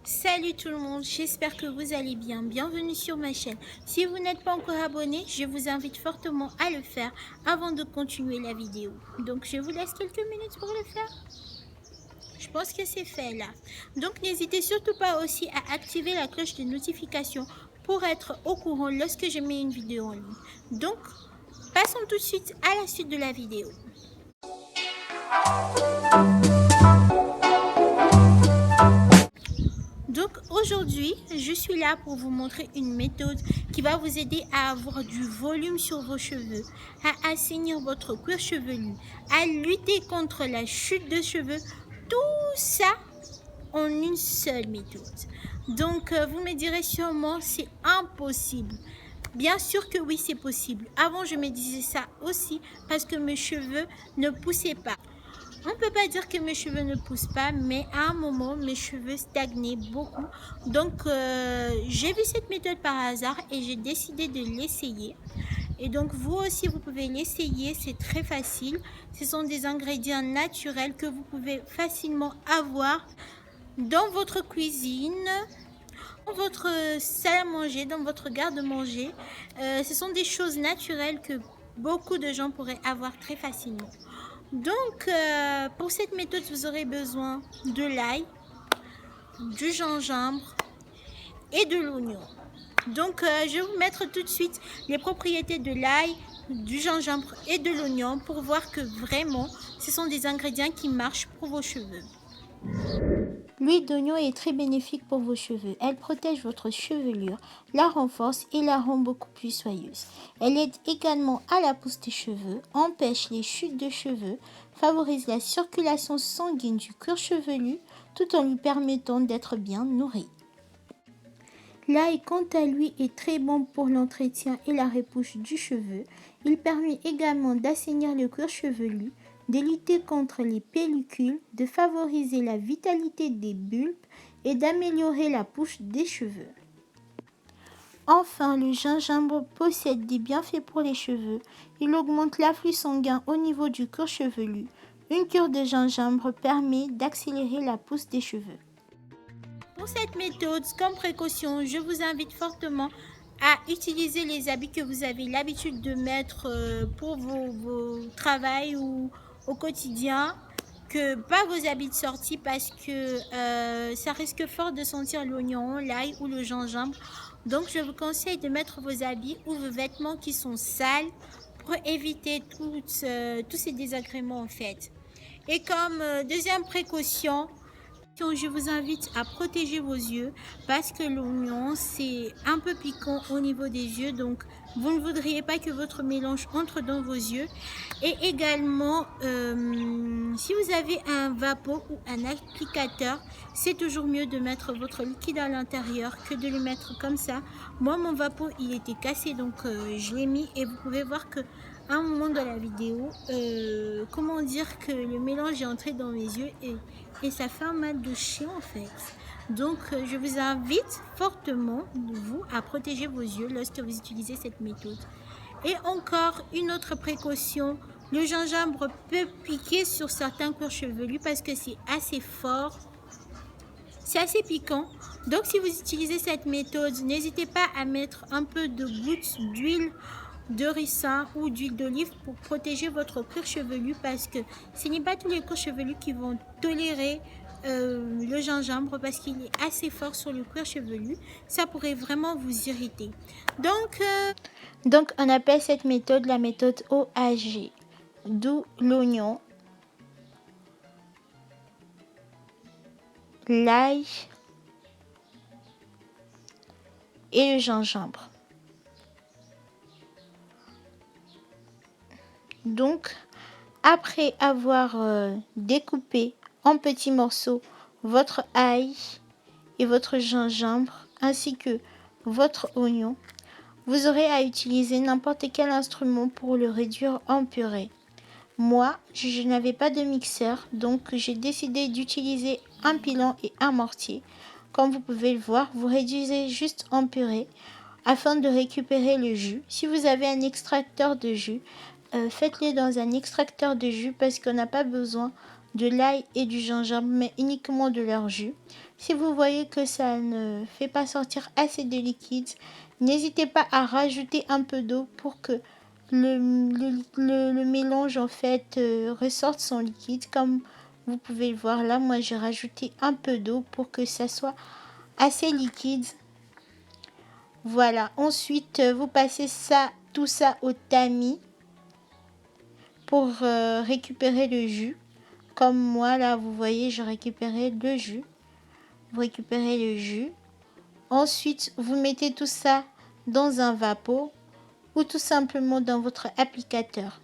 Salut tout le monde, j'espère que vous allez bien. Bienvenue sur ma chaîne. Si vous n'êtes pas encore abonné, je vous invite fortement à le faire avant de continuer la vidéo. Donc je vous laisse quelques minutes pour le faire. Je pense que c'est fait là. Donc n'hésitez surtout pas aussi à activer la cloche de notification pour être au courant lorsque je mets une vidéo en ligne. Donc passons tout de suite à la suite de la vidéo. Donc aujourd'hui, je suis là pour vous montrer une méthode qui va vous aider à avoir du volume sur vos cheveux, à assainir votre cuir chevelu, à lutter contre la chute de cheveux, tout ça en une seule méthode. Donc vous me direz sûrement c'est impossible. Bien sûr que oui, c'est possible. Avant, je me disais ça aussi parce que mes cheveux ne poussaient pas. On ne peut pas dire que mes cheveux ne poussent pas, mais à un moment, mes cheveux stagnaient beaucoup. Donc, j'ai vu cette méthode par hasard et j'ai décidé de l'essayer. Et donc, vous aussi, vous pouvez l'essayer. C'est très facile. Ce sont des ingrédients naturels que vous pouvez facilement avoir dans votre cuisine, dans votre salle à manger, dans votre garde-manger. Ce sont des choses naturelles que beaucoup de gens pourraient avoir très facilement. Donc, pour cette méthode, vous aurez besoin de l'ail, du gingembre et de l'oignon. Donc, je vais vous mettre tout de suite les propriétés de l'ail, du gingembre et de l'oignon pour voir que vraiment, ce sont des ingrédients qui marchent pour vos cheveux. L'huile d'oignon est très bénéfique pour vos cheveux. Elle protège votre chevelure, la renforce et la rend beaucoup plus soyeuse. Elle aide également à la pousse des cheveux, empêche les chutes de cheveux, favorise la circulation sanguine du cuir chevelu tout en lui permettant d'être bien nourri. L'ail, quant à lui, est très bon pour l'entretien et la repousse du cheveu. Il permet également d'assainir le cuir chevelu, de lutter contre les pellicules, de favoriser la vitalité des bulbes et d'améliorer la pousse des cheveux. Enfin, le gingembre possède des bienfaits pour les cheveux. Il augmente l'afflux sanguin au niveau du cuir chevelu. Une cure de gingembre permet d'accélérer la pousse des cheveux. Pour cette méthode, comme précaution, je vous invite fortement à utiliser les habits que vous avez l'habitude de mettre pour vos travails ou au quotidien, pas vos habits de sortie parce que ça risque fort de sentir l'oignon, l'ail ou le gingembre. Donc je vous conseille de mettre vos habits ou vos vêtements qui sont sales pour éviter tous ces désagréments en fait. Et comme deuxième précaution, je vous invite à protéger vos yeux parce que l'oignon c'est un peu piquant au niveau des yeux, donc vous ne voudriez pas que votre mélange entre dans vos yeux. Et également si vous avez un vapeau ou un applicateur, c'est toujours mieux de mettre votre liquide à l'intérieur que de le mettre comme ça. Moi mon vapeau il était cassé, donc je l'ai mis et vous pouvez voir que à un moment de la vidéo, comment dire que le mélange est entré dans mes yeux et ça fait un mal de chien en fait. Donc je vous invite fortement, vous, à protéger vos yeux lorsque vous utilisez cette méthode. Et encore une autre précaution, le gingembre peut piquer sur certains cuirs chevelus parce que c'est assez fort. C'est assez piquant. Donc si vous utilisez cette méthode, n'hésitez pas à mettre un peu de gouttes d'huile de ricin ou d'huile d'olive pour protéger votre cuir chevelu parce que ce n'est pas tous les cuirs chevelus qui vont tolérer le gingembre parce qu'il est assez fort sur le cuir chevelu. Ça pourrait vraiment vous irriter. Donc on appelle cette méthode la méthode OAG, d'où l'oignon, l'ail et le gingembre. Donc, après avoir découpé en petits morceaux votre ail et votre gingembre ainsi que votre oignon, vous aurez à utiliser n'importe quel instrument pour le réduire en purée. Moi, je n'avais pas de mixeur, donc j'ai décidé d'utiliser un pilon et un mortier. Comme vous pouvez le voir, vous réduisez juste en purée afin de récupérer le jus. Si vous avez un extracteur de jus, faites-le dans un extracteur de jus parce qu'on n'a pas besoin de l'ail et du gingembre, mais uniquement de leur jus. Si vous voyez que ça ne fait pas sortir assez de liquide, n'hésitez pas à rajouter un peu d'eau pour que le mélange en fait ressorte son liquide. Comme vous pouvez le voir là, moi j'ai rajouté un peu d'eau pour que ça soit assez liquide. Voilà, ensuite vous passez tout ça au tamis pour récupérer le jus. Comme moi là, vous voyez, j'ai récupéré le jus. Vous récupérez le jus. Ensuite, vous mettez tout ça dans un vapeau ou tout simplement dans votre applicateur.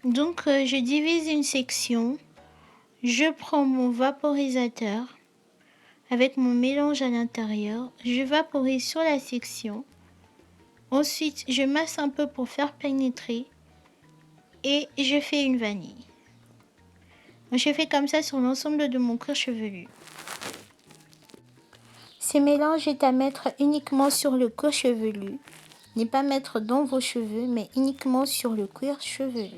Donc, je divise une section. Je prends mon vaporisateur avec mon mélange à l'intérieur. Je vaporise sur la section. Ensuite, je masse un peu pour faire pénétrer et je fais une vanille. Je fais comme ça sur l'ensemble de mon cuir chevelu. Ce mélange est à mettre uniquement sur le cuir chevelu. Ne pas mettre dans vos cheveux, mais uniquement sur le cuir chevelu.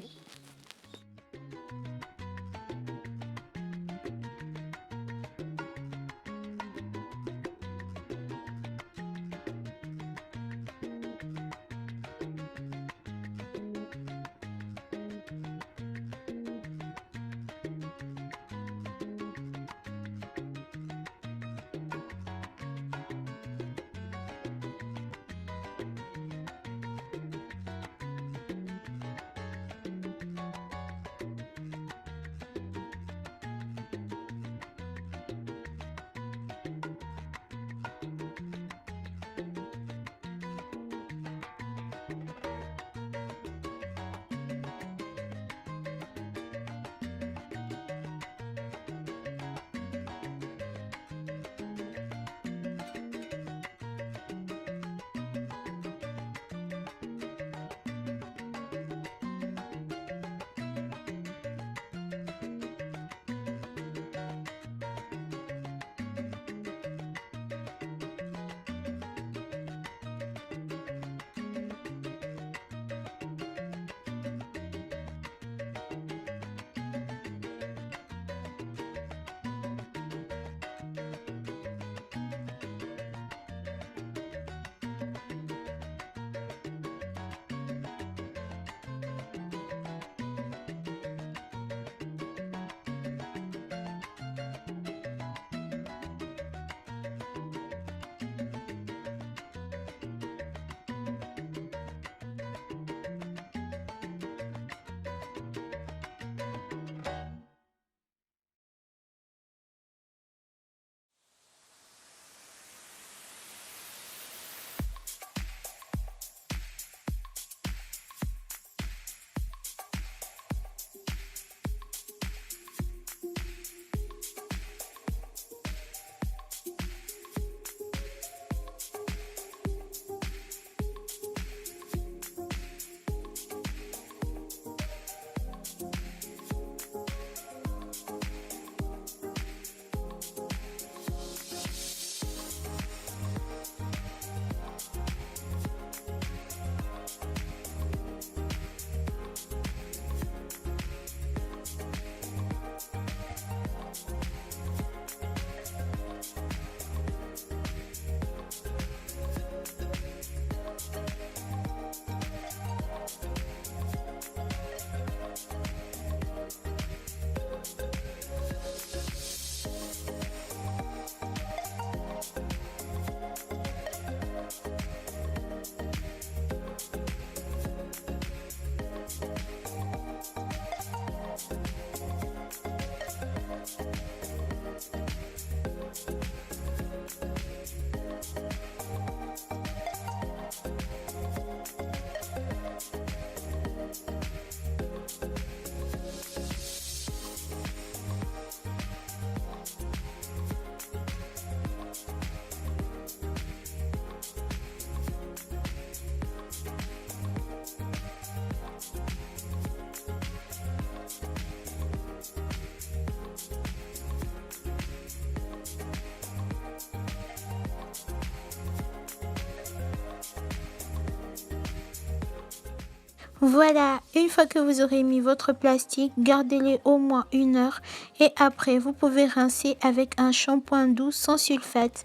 Voilà, une fois que vous aurez mis votre plastique, gardez-les au moins 1 heure et après vous pouvez rincer avec un shampoing doux sans sulfate.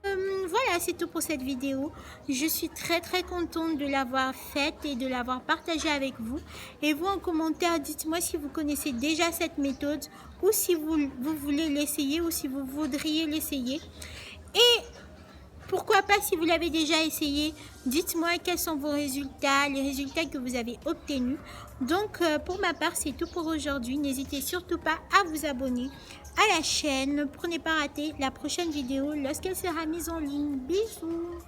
Voilà, c'est tout pour cette vidéo. Je suis très contente de l'avoir faite et de l'avoir partagée avec vous. Et vous en commentaire, dites-moi si vous connaissez déjà cette méthode ou si vous voulez l'essayer ou si vous voudriez l'essayer. Et pourquoi pas si vous l'avez déjà essayé, dites-moi quels sont vos résultats, les résultats que vous avez obtenus. Donc pour ma part c'est tout pour aujourd'hui, n'hésitez surtout pas à vous abonner à la chaîne pour ne pas rater la prochaine vidéo lorsqu'elle sera mise en ligne. Bisous.